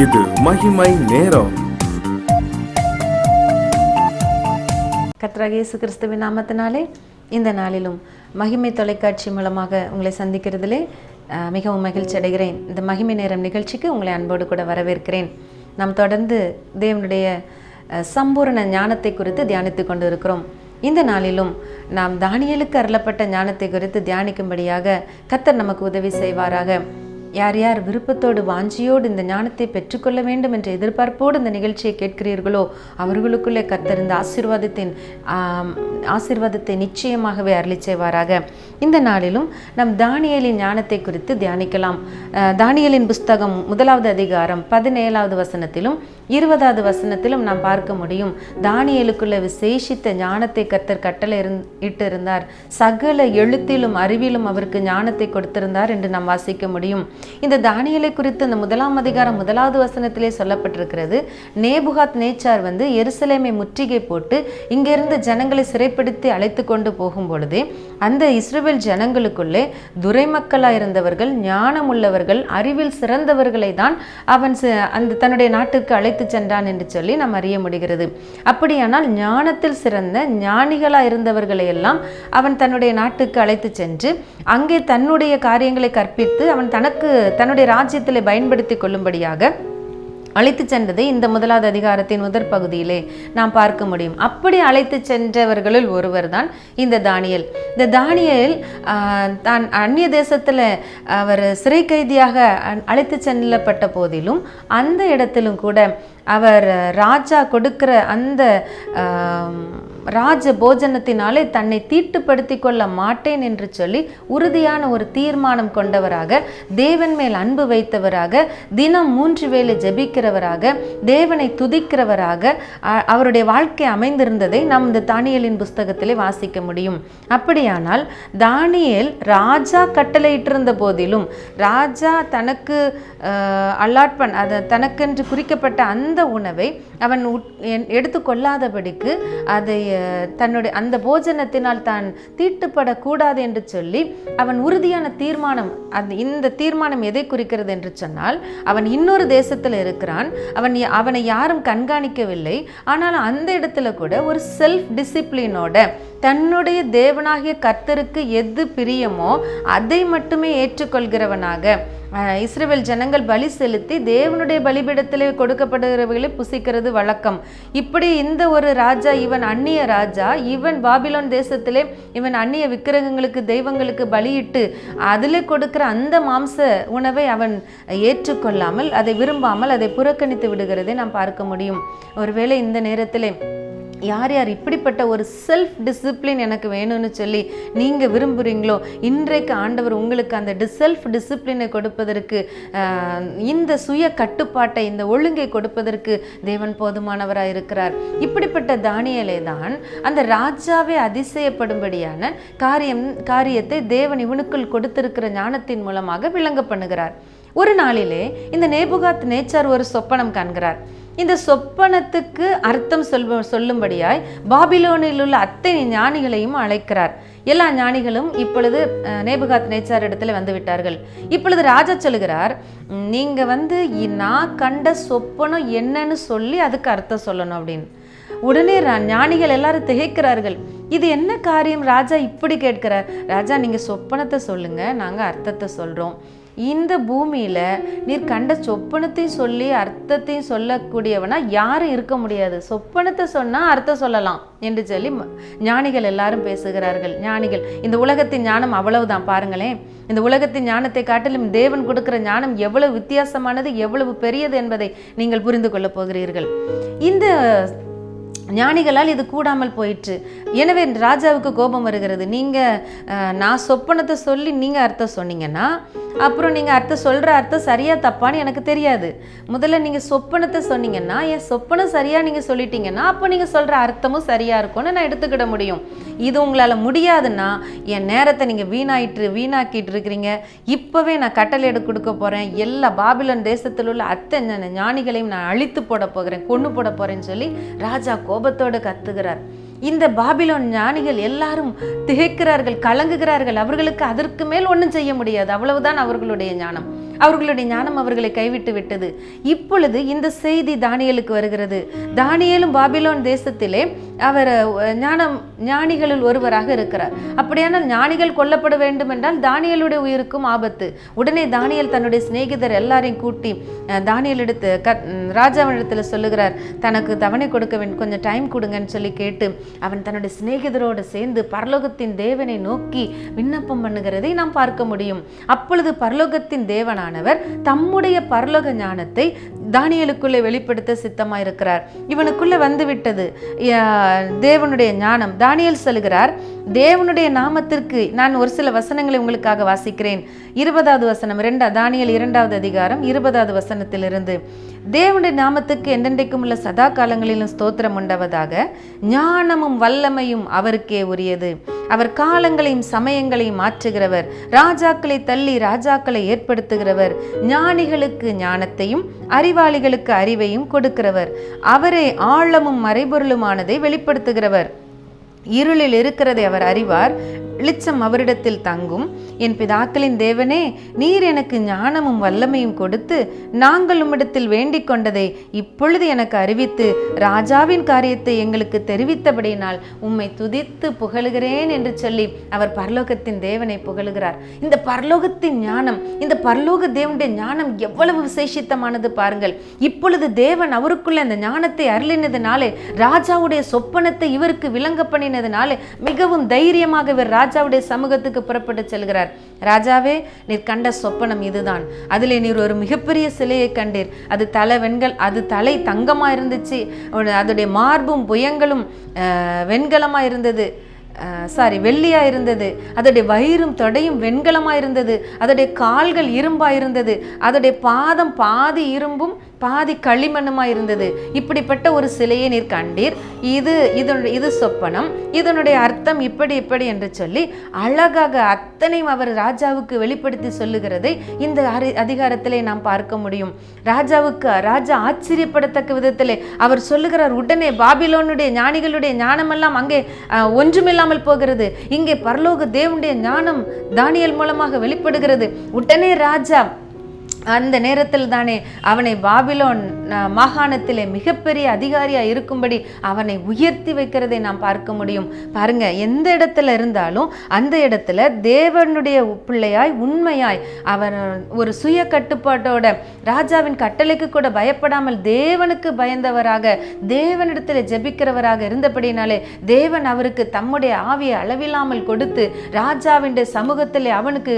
இது மகிமை நேரம். கர்த்தராகிய இயேசு கிறிஸ்துவின் நாமத்தினாலே இந்த நாளிலும் மகிமை தொலைக்காட்சி மூலமாக உங்களை சந்திக்கிறதிலே மிகவும் மகிழ்ச்சி அடைகிறேன். இந்த மகிமை நேரம் நிகழ்ச்சிக்கு உங்களை அன்போடு கூட வரவேற்கிறேன். நாம் தொடர்ந்து தேவனுடைய சம்பூரண ஞானத்தை குறித்து தியானித்து கொண்டு இருக்கிறோம். இந்த நாளிலும் நாம் தானியேலுக்கு அருளப்பட்ட ஞானத்தை குறித்து தியானிக்கும்படியாக கர்த்தர் நமக்கு உதவி செய்வாராக. யார் யார் விருப்பத்தோடு வாஞ்சியோடு இந்த ஞானத்தை பெற்றுக்கொள்ள வேண்டும் என்ற எதிர்பார்ப்போடு இந்த நிகழ்ச்சியை கேட்கிறீர்களோ அவர்களுக்குள்ளே கர்த்தர் இந்த ஆசீர்வாதத்தை நிச்சயமாகவே அருளி செய்வாராக. இந்த நாளிலும் நம் தானியேலின் ஞானத்தை குறித்து தியானிக்கலாம். தானியேலின் புஸ்தகம் 1வது அதிகாரம் 17வது வசனத்திலும் 20வது வசனத்திலும் நாம் பார்க்க முடியும். தானியேலுக்குள்ள விசேஷித்த ஞானத்தை கர்த்தர் கட்டளை இட்டிருந்தார். சகல எழுத்திலும் அறிவிலும் அவருக்கு ஞானத்தை கொடுத்திருந்தார் என்று நாம் வாசிக்க முடியும். இந்த தானியேலை குறித்து இந்த 1ஆம் அதிகாரம் 1வது வசனத்திலே சொல்லப்பட்டிருக்கிறது. நேபுகாத் நேச்சார் எருசலேமை முற்றுகை போட்டு இங்கிருந்து ஜனங்களை சிறைப்படுத்தி அழைத்து கொண்டு போகும் பொழுதே அந்த இஸ்ரவேல் ஜனங்களுக்குள்ளே துரைமக்களாயிருந்தவர்கள், ஞானம் உள்ளவர்கள், அறிவில் சிறந்தவர்களை தான் அவன் அந்த தன்னுடைய நாட்டுக்கு அழைத்து சென்றான் என்று சொல்லி நாம் அறிய முடிகிறது. அப்படியானால் ஞானத்தில் சிறந்த ஞானிகளா இருந்தவர்களை எல்லாம் அவன் தன்னுடைய நாட்டுக்கு அழைத்து சென்று அங்கே தன்னுடைய காரியங்களை கற்பித்து அவன் தன்னுடைய ராஜ்யத்திலே பயன்படுத்தி கொள்ளும்படியாக அழைத்து சென்றதை இந்த 1வது அதிகாரத்தின் முதற் பகுதியிலே நாம் பார்க்க முடியும். அப்படி அழைத்து சென்றவர்களில் ஒருவர் தான் இந்த தானியேல். இந்த தானியேல் தான் அந்நிய தேசத்தில் அவர் சிறை கைதியாக அழைத்து செல்லப்பட்ட போதிலும் அந்த இடத்திலும் கூட அவர் ராஜா கொடுக்கிற அந்த ராஜ போஜனத்தினாலே தன்னை தீட்டுப்படுத்தி கொள்ள மாட்டேன் என்று சொல்லி உறுதியான ஒரு தீர்மானம் கொண்டவராக, தேவன் மேல் அன்பு வைத்தவராக, தினம் 3 வேளை ஜெபிக்கிறவராக, தேவனை துதிக்கிறவராக அவருடைய வாழ்க்கை அமைந்திருந்ததை நாம் இந்த தானியேலின் புஸ்தகத்திலே வாசிக்க முடியும். அப்படியானால் தானியேல் ராஜா கட்டளையிட்டிருந்த போதிலும், ராஜா தனக்கு தனக்கென்று குறிக்கப்பட்ட அந்த உணவை அவன் எடுத்துக்கொள்ளாதபடிக்கு அதை தன்னுடைய அந்த போஜனத்தினால் தான் தீட்டுப்படக்கூடாது என்று சொல்லி அவன் உறுதியான தீர்மானம். இந்த தீர்மானம் எதை குறிக்கிறது என்று சொன்னால், அவன் இன்னொரு தேசத்தில் இருக்கிறான், அவனை யாரும் கண்காணிக்கவில்லை. ஆனால் அந்த இடத்துல கூட ஒரு செல்ஃப் டிசிப்ளினோட தன்னுடைய தேவனாகிய கர்த்தருக்கு எது பிரியமோ அதை மட்டுமே ஏற்றுக்கொள்கிறவனாக, இஸ்ரவேல் ஜனங்கள் பலி செலுத்தி தேவனுடைய பலிபீடத்திலே கொடுக்கப்படுகிறவர்களை புசிக்கிறது வழக்கம். இப்படி இந்த ஒரு ராஜா, இவன் அந்நிய ராஜா, இவன் பாபிலோன் தேசத்திலே இவன் அந்நிய விக்கிரகங்களுக்கு தெய்வங்களுக்கு பலியிட்டு அதிலே கொடுக்கிற அந்த மாம்ச உணவை அவன் ஏற்றுக்கொள்ளாமல், அதை விரும்பாமல் அதை புறக்கணித்து விடுகிறதை நாம் பார்க்க முடியும். ஒருவேளை இந்த நேரத்திலே யார் யார் இப்படிப்பட்ட ஒரு செல்ஃப் டிசிப்ளின் எனக்கு வேணும்னு சொல்லி நீங்கள் விரும்புகிறீங்களோ, இன்றைக்கு ஆண்டவர் உங்களுக்கு அந்த செல்ஃப் டிசிப்ளினை கொடுப்பதற்கு, இந்த சுய கட்டுப்பாட்டை, இந்த ஒழுங்கை கொடுப்பதற்கு தேவன் போதுமானவராக இருக்கிறார். இப்படிப்பட்ட தானியேலே தான் அந்த ராஜாவே அதிசயப்படும்படியான காரியத்தை தேவன் இவனுக்குள் கொடுத்திருக்கிற ஞானத்தின் மூலமாக விளங்க பண்ணுகிறார். ஒரு நாளிலே இந்த நேபுகாத் நேச்சார் ஒரு சொப்பனம் காண்கிறார். இந்த சொப்பனத்துக்கு அர்த்தம் சொல்லும்படியாய் பாபிலோனில் உள்ள அத்தனை ஞானிகளையும் அழைக்கிறார். எல்லா ஞானிகளும் இப்பொழுது நேபுகாத் நேச்சார் இடத்துல வந்து விட்டார்கள். இப்பொழுது ராஜா சொல்லுகிறார், நீங்க நான் கண்ட சொப்பனம் என்னன்னு சொல்லி அதுக்கு அர்த்தம் சொல்லணும் அப்படின்னு. உடனே ஞானிகள் எல்லாரும் திகைக்கிறார்கள். இது என்ன காரியம்? ராஜா இப்படி கேட்கிறார். ராஜா, நீங்க சொப்பனத்தை சொல்லுங்க, நாங்க அர்த்தத்தை சொல்றோம். இந்த பூமியில நீர் கண்ட சொப்பனத்தையும் சொல்லி அர்த்தத்தையும் சொல்லக்கூடியவனா யாரும் இருக்க முடியாது. சொப்பனத்தை சொன்னா அர்த்தம் சொல்லலாம் என்று சொல்லி ஞானிகள் எல்லாரும் பேசுகிறார்கள். ஞானிகள், இந்த உலகத்தின் ஞானம் அவ்வளவுதான். பாருங்களேன், இந்த உலகத்தின் ஞானத்தை காட்டிலும் தேவன் கொடுக்கிற ஞானம் எவ்வளவு வித்தியாசமானது, எவ்வளவு பெரியது என்பதை நீங்கள் புரிந்து கொள்ள போகிறீர்கள். இந்த ஞானிகளால் இது கூடாமல் போயிற்று. எனவே ராஜாவுக்கு கோபம் வருகிறது. நான் சொப்பனத்தை சொல்லி நீங்கள் அர்த்தம் சொன்னீங்கன்னா அப்புறம் நீங்கள் அர்த்தம் சரியா தப்பான்னு எனக்கு தெரியாது. முதல்ல நீங்கள் சொப்பனத்தை சொன்னீங்கன்னா, என் சொப்பனம் சரியாக நீங்கள் சொல்லிட்டீங்கன்னா அப்போ நீங்கள் சொல்கிற அர்த்தமும் சரியாக இருக்கும்னு நான் எடுத்துக்கிட முடியும். இது உங்களால் முடியாதுன்னா என் நேரத்தை நீங்கள் வீணாக்கிட்டு இருக்கிறீங்க. இப்போவே நான் கட்டளை கொடுக்க போகிறேன். எல்லா பாபிலோன் தேசத்தில் உள்ள அத்தனை ஞானிகளையும் நான் அழித்து போட போகிறேன், கொன்று போட போகிறேன்னு சொல்லி ராஜா கோபத்தோடு கத்துகிறார். இந்த பாபிலோன் ஞானிகள் எல்லாரும் திகைக்கிறார்கள், கலங்குகிறார்கள். அவர்களுக்கு அதற்கு மேல் ஒன்றும் செய்ய முடியாது. அவ்வளவுதான் அவர்களுடைய ஞானம். அவர்களுடைய ஞானம் அவர்களை கைவிட்டு விட்டது. இப்பொழுது இந்த செய்தி தானியேலுக்கு வருகிறது. தானியேலும் பாபிலோன் தேசத்திலே அவர் ஞானிகளில் ஒருவராக இருக்கிறார். அப்படியானால் ஞானிகள் கொல்லப்பட வேண்டும் என்றால் தானியேலுடைய உயிருக்கும் ஆபத்து. உடனே தானியேல் தன்னுடைய சிநேகிதர் எல்லாரையும் கூட்டி தானியேல் ராஜாவினிடத்துல சொல்லுகிறார், தனக்கு தவணை கொடுக்க வேண்டும், கொஞ்சம் டைம் கொடுங்கன்னு சொல்லி கேட்டு அவன் தன்னுடைய சிநேகிதரோடு சேர்ந்து பரலோகத்தின் தேவனை நோக்கி விண்ணப்பம் பண்ணுகிறதை நாம் பார்க்க முடியும். அப்பொழுது பரலோகத்தின் தேவனானவர் தம்முடைய பரலோக ஞானத்தை தானியேலுக்குள்ளே வெளிப்படுத்த சித்தமாயிருக்கிறார். இவனுக்குள்ள வந்துவிட்டது தேவனுடைய ஞானம். தானியேல் சொல்லுகிறார், தேவனுடைய நாமத்திற்கு நான் ஒரு சில வசனங்களை உங்களுக்காக வாசிக்கிறேன். 20வது வசனம், தானியேல் 2வது அதிகாரம் 20வது வசனத்திலிருந்து, தேவனுடைய நாமத்துக்கு என்றென்றைக்கும் உள்ள சதா காலங்களிலும் ஸ்தோத்திரம் உண்டாவதாக. ஞானமும் வல்லமையும் அவருக்கே உரியது. அவர் காலங்களையும் சமயங்களையும் மாற்றுகிறவர், ராஜாக்களை தள்ளி ராஜாக்களை ஏற்படுத்துகிறவர், ஞானிகளுக்கு ஞானத்தையும் அறிவாளிகளுக்கு அறிவையும் கொடுக்கிறவர், அவரே ஆழமும் மறைபொருளுமானதை வெளிப்படுத்துகிறவர். இருளில் இருக்கிறதை அவர் அறிவார், வெளிச்சம் அவரிடத்தில் தங்கும். என் பிதாக்களின் தேவனே, நீர் எனக்கு ஞானமும் வல்லமையும் கொடுத்து நாங்கள் உம்மிடத்தில் வேண்டிக் கொண்டதை இப்பொழுது எனக்கு அறிவித்து ராஜாவின் காரியத்தை எங்களுக்கு தெரிவித்தபடியினால் உம்மை துதித்து புகழுகிறேன் என்று சொல்லி அவர் பரலோகத்தின் தேவனை புகழுகிறார். இந்த பரலோகத்தின் ஞானம், இந்த பரலோக தேவனுடைய ஞானம் எவ்வளவு விசேஷித்தமானது பாருங்கள். இப்பொழுது தேவன் அவருக்குள்ள அந்த ஞானத்தை அருளினதுனாலே, ராஜாவுடைய சொப்பனத்தை இவருக்கு விளங்க பண்ணினதுனாலே மிகவும் தைரியமாக இவர் ராஜாவுடைய சமூகத்துக்கு புறப்பட்டு செல்கிறார். ராஜாவே, நீர் கண்ட சொப்பனம் இதுதான். அதிலே நீர் ஒரு மிகப்பெரிய சிலையை கண்டீர். அது தலை தங்கமா இருந்துச்சு, அதோடைய மார்பும் புயங்களும் வெண்கலமா இருந்தது, வெள்ளியா இருந்தது. அதோடைய வயிறும் தொடையும் வெண்கலமா இருந்தது. அதோடைய கால்கள் இரும்பா இருந்தது. அதோடைய பாதம் பாதி இரும்பும் பாதி களிமண்ணுமா இருந்தது. இப்படிப்பட்ட ஒரு சிலையை நீர் கண்டீர். இது சொப்பனம், இதனுடைய அர்த்தம் இப்படி இப்படி என்று சொல்லி அழகாக அத்தனையும் அவர் ராஜாவுக்கு வெளிப்படுத்தி சொல்லுகிறதை இந்த அதிகாரத்திலே நாம் பார்க்க முடியும். ராஜா ஆச்சரியப்படத்தக்க விதத்திலே அவர் சொல்லுகிறார், உடனே பாபிலோனுடைய ஞானிகளுடைய ஞானமெல்லாம் அங்கே ஒன்றுமில்லாமல் போகிறது. இங்கே பரலோக தேவனுடைய ஞானம் தானியேல் மூலமாக வெளிப்படுகிறது. உடனே ராஜா அந்த நேரத்தில் தானே அவனை பாபிலோன் மாகாணத்திலே மிகப்பெரிய அதிகாரியா இருக்கும்படி அவனை உயர்த்தி வைக்கிறதை நாம் பார்க்க முடியும். பாருங்க, எந்த இடத்துல இருந்தாலும் அந்த இடத்துல தேவனுடைய பிள்ளையாய் உண்மையாய் அவர் ஒரு சுய கட்டுப்பாட்டோட ராஜாவின் கட்டளைக்கு கூட பயப்படாமல் தேவனுக்கு பயந்தவராக தேவனிடத்தில் ஜெபிக்கிறவராக இருந்தபடினாலே தேவன் அவருக்கு தம்முடைய ஆவியை அளவில்லாமல் கொடுத்து ராஜாவின் சமூகத்திலே அவனுக்கு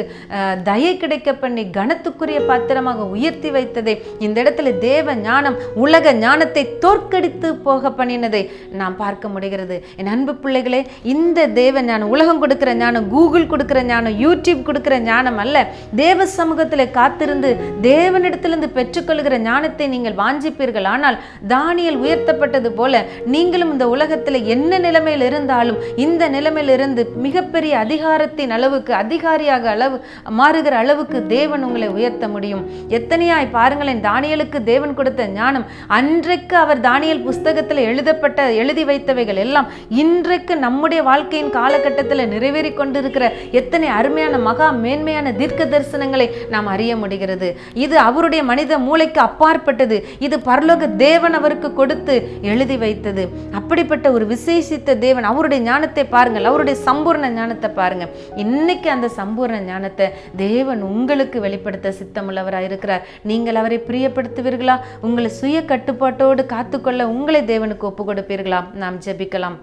தயை கிடைக்க பண்ணி கனத்துக்குரிய பாத்திரமாக உயர்த்தி வைத்ததை, இந்த இடத்துல தேவ ஞானம் உலக ஞானத்தை தோற்கடித்து போக பண்ணினதை நாம் பார்க்க முடிகிறது. என் அன்பு பிள்ளைகளே, இந்த தேவ ஞானம், உலகம் கொடுக்கிற ஞானம், கூகுள் கொடுக்கிற ஞானம், யூடியூப் கொடுக்கிற ஞானம் அல்ல. தேவ சமூகத்தில் காத்திருந்து தேவனிடத்திலிருந்து பெற்றுக்கொள்கிற ஞானத்தை நீங்கள் வாஞ்சிப்பீர்கள். ஆனால் தானியேல் உயர்த்தப்பட்டது போல நீங்களும் இந்த உலகத்தில் என்ன நிலைமையில் இருந்தாலும் இந்த நிலைமையிலிருந்து மிகப்பெரிய அதிகாரத்தின் அளவுக்கு, அதிகாரியாக மாறுகிற அளவுக்கு தேவன் உங்களை உயர்த்த முடியும். எத்தனையாய் பாருங்களேன், தானியேலுக்கு தேவன் கொடுத்த ஞானம், அன்றைக்கு அவர் தானியேல் புஸ்தகத்தில் எழுதி வைத்தவைகள் எல்லாம் இன்றைக்கு நம்முடைய வாழ்க்கையின் காலகட்டத்தில் நிறைவேறி கொண்டிருக்கிற எத்தனை அருமையான மகா மேன்மையான தீர்க்க தரிசனங்களை நாம் அறிய முடிகிறது. இது அவருடைய மனித மூளைக்கு அப்பாற்பட்டது. இது பரலோக தேவன் அவருக்கு கொடுத்து எழுதி வைத்தது. அப்படிப்பட்ட ஒரு விசேஷித்த தேவன், அவருடைய ஞானத்தை பாருங்கள், அவருடைய சம்பூர்ண ஞானத்தை பாருங்க. இன்னைக்கு அந்த சம்பூர்ண ஞானத்தை தேவன் உங்களுக்கு வெளிப்படுத்த சித்தமுள்ளவராக இருக்கிறார். நீங்கள் அவரை பிரியப்படுத்துவீர்களா? உங்களை சுய கட்டுப்பாட்டோடு காத்துக்கொள்ள உங்களை தேவனுக்கு ஒப்பு கொடுப்பீர்களா? நாம் ஜெபிக்கலாம்.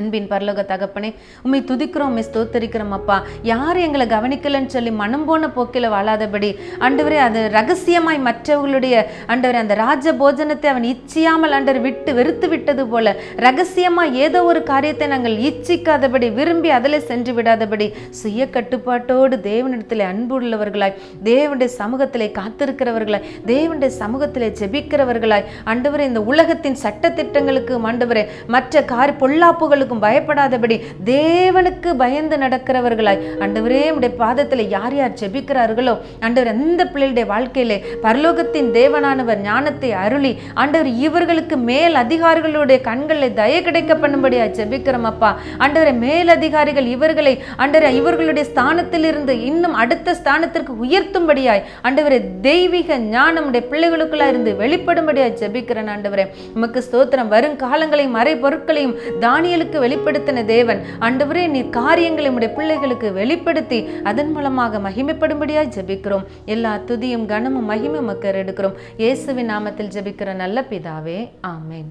அன்பின் பரலோக தகப்பனே, உம்மை துதிக்கிறோம், உம்மை ஸ்தோத்தரிக்கிறோம் அப்பா. யாரும் எங்களை கவனிக்கலன்னு சொல்லி மனம் போன போக்கில் வாழாதபடி ஆண்டவரே, அது ரகசியமாய் மற்றவர்களுடைய ஆண்டவரே அந்த ராஜ போஜனத்தை அவன் இச்சியாமல் ஆண்டவர் வெறுத்து விட்டது போல ரகசியமாய் ஏதோ ஒரு காரியத்தை நாங்கள் இச்சிக்காதபடி, விரும்பி அதில் சென்று விடாதபடி சுய கட்டுப்பாட்டோடு தேவனிடத்தில் அன்பு உள்ளவர்களாய், தேவனுடைய சமூகத்திலே காத்திருக்கிறவர்களாய், தேவனுடைய சமூகத்திலே ஜெபிக்கிறவர்களாய் ஆண்டவரே, இந்த உலகத்தின் சட்ட திட்டங்களுக்கு ஆண்டவரே, மற்ற பொல்லாப்புகளுக்கு காரியங்களுக்கும் பயப்படாதபடி தேவனுக்கு பயந்து நடக்கிறவர்களாய் ஆண்டவரே உம்முடைய பாதத்தில் யார் யார் ஜெபிக்கிறார்களோ ஆண்டவர் அந்த பிள்ளைகளுடைய வாழ்க்கையிலே பரலோகத்தின் தேவனானவர் ஞானத்தை அருளி ஆண்டவர் இவர்களுக்கு மேல் அதிகாரிகளுடைய கண்களில் தயை கிடைக்க பண்ணும்படியா ஜெபிக்கிறோம் அப்பா. ஆண்டவரை மேல் அதிகாரிகள் இவர்களை ஆண்டவரை இவர்களுடைய ஸ்தானத்தில் இருந்து இன்னும் அடுத்த ஸ்தானத்திற்கு உயர்த்தும்படியாய் ஆண்டவரை தெய்வீக ஞானம் உடைய பிள்ளைகளுக்குள்ளா இருந்து வெளிப்படும்படியாய் ஜெபிக்கிறேன். ஆண்டவரே உமக்கு ஸ்தோத்திரம். வருங்காலங்களையும் மறை பொருட்களையும் தானியேலுக்கு வெளிப்படுத்தின தேவன் ஆண்டவரே நீர் காரியங்களை உடைய பிள்ளைகளுக்கு வெளிப்படுத்தி அதன் மூலமாக மகிமைப்படும்படியாய் ஜெபிக்கிறோம். எல்லா துதியும் கனமும் மகிமை உமக்கு எடுக்கிறோம். இயேசுவின் நாமத்தில் ஜெபிக்கிற நல்ல பிதாவே, ஆமென்.